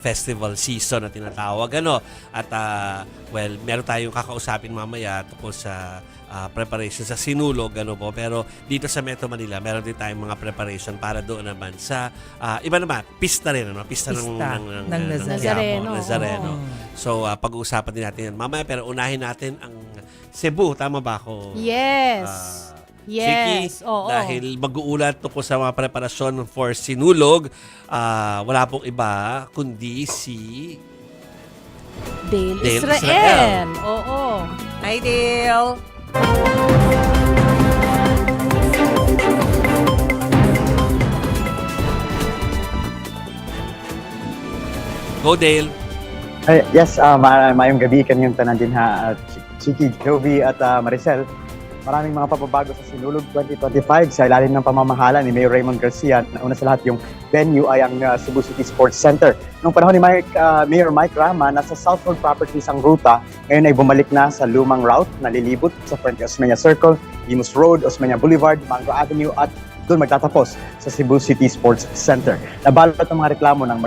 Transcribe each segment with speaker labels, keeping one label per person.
Speaker 1: festival season na tinatawag, ano. At well, meron tayong kakausapin mamaya tungkol sa preparation sa Sinulog, ano po. Pero dito sa Metro Manila, meron din tayong mga preparation para doon naman sa iba naman, pista rin, ano? Pista ng
Speaker 2: Nazareno.
Speaker 1: Nazareno. So pag-uusapan din natin yan mamaya, pero unahin natin ang Cebu, tama ba ako?
Speaker 2: Yes.
Speaker 1: Yes,
Speaker 2: oo.
Speaker 1: dahil mag-uulat tungkol sa mga preparasyon for Sinulog, wala pong iba kundi si
Speaker 2: Dale
Speaker 1: Israel.
Speaker 2: Israel. Oo.
Speaker 3: Hi, Dale!
Speaker 1: Go Dale.
Speaker 4: Yes, mayong gabi kanyang tanan din ha, Chiki, Jovi at Maricel. Maraming mga papabago sa Sinulog 2025 sa ilalim ng pamamahala ni Mayor Raymond Garcia. Una sa lahat, yung venue ay ang Cebu City Sports Center. Noong panahon ni Mayor Mike Rama, nasa Southward Properties ang ruta. Ngayon ay bumalik na sa lumang route na lilibot sa Fuente Osmeña Circle, Imus Road, Osmeña Boulevard, Mango Avenue at doon magtatapos sa Cebu City Sports Center. Nabalot ang mga reklamo ng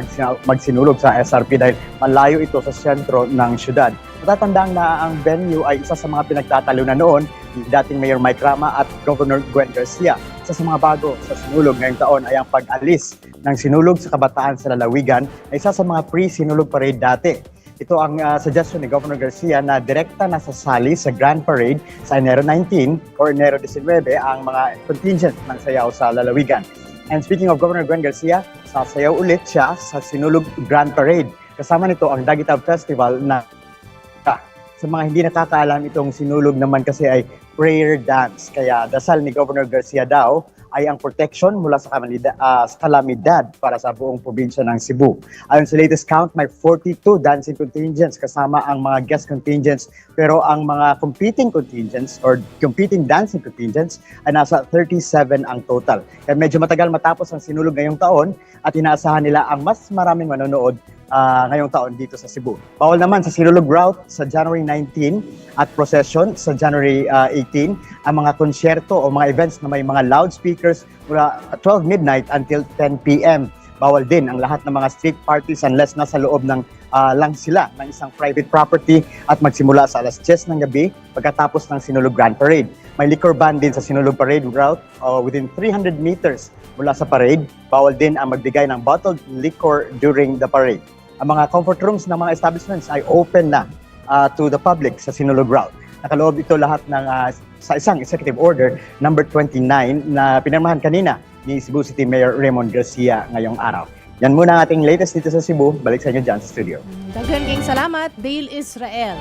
Speaker 4: magsinulog sa SRP dahil malayo ito sa sentro ng syudad. Matatandaan na ang venue ay isa sa mga pinagtatalunan noon ni dating Mayor Mike Rama at Governor Gwen Garcia. Isa sa mga bago sa Sinulog ngayong taon ay ang pag-alis ng Sinulog sa Kabataan sa Lalawigan na isa sa mga pre-Sinulog parade dati. Ito ang suggestion ni Governor Garcia na direkta na sasali sa Grand Parade sa Enero 19 or Enero 19 ang mga contingent ng sayaw sa lalawigan. And speaking of Governor Gwen Garcia, sasayaw ulit siya sa Sinulog Grand Parade. Kasama nito ang Dagitaw Festival na sa mga hindi nakakaalam, itong Sinulog naman kasi ay prayer dance. Kaya dasal ni Governor Garcia daw ay ang protection mula sa kalamidad para sa buong probinsya ng Cebu. Ayon sa latest count, may 42 dancing contingents kasama ang mga guest contingents, pero ang mga competing contingents or competing dancing contingents ay nasa 37 ang total. Kaya medyo matagal matapos ang Sinulog ngayong taon at inaasahan nila ang mas maraming manonood ngayong taon dito sa Cebu. Bawal naman sa Sinulog route sa January 19 at procession sa January 18 ang mga konsyerto o mga events na may mga loudspeakers mula 12 midnight until 10 p.m. Bawal din ang lahat ng mga street parties unless nasa loob ng lang sila ng isang private property at magsimula sa alas 10 ng gabi pagkatapos ng Sinulog Grand Parade. May liquor ban din sa Sinulog Parade route within 300 meters mula sa parade. Bawal din ang magbigay ng bottled liquor during the parade. Ang mga comfort rooms ng mga establishments ay open na to the public sa Sinulog route. Nakaloob ito lahat ng sa isang executive order number 29 na pinirmahan kanina ni Cebu City Mayor Raymond Garcia ngayong araw. Yan muna ang ating latest dito sa Cebu. Balik sa inyo dyan sa studio.
Speaker 2: Daghang salamat, Dale Israel.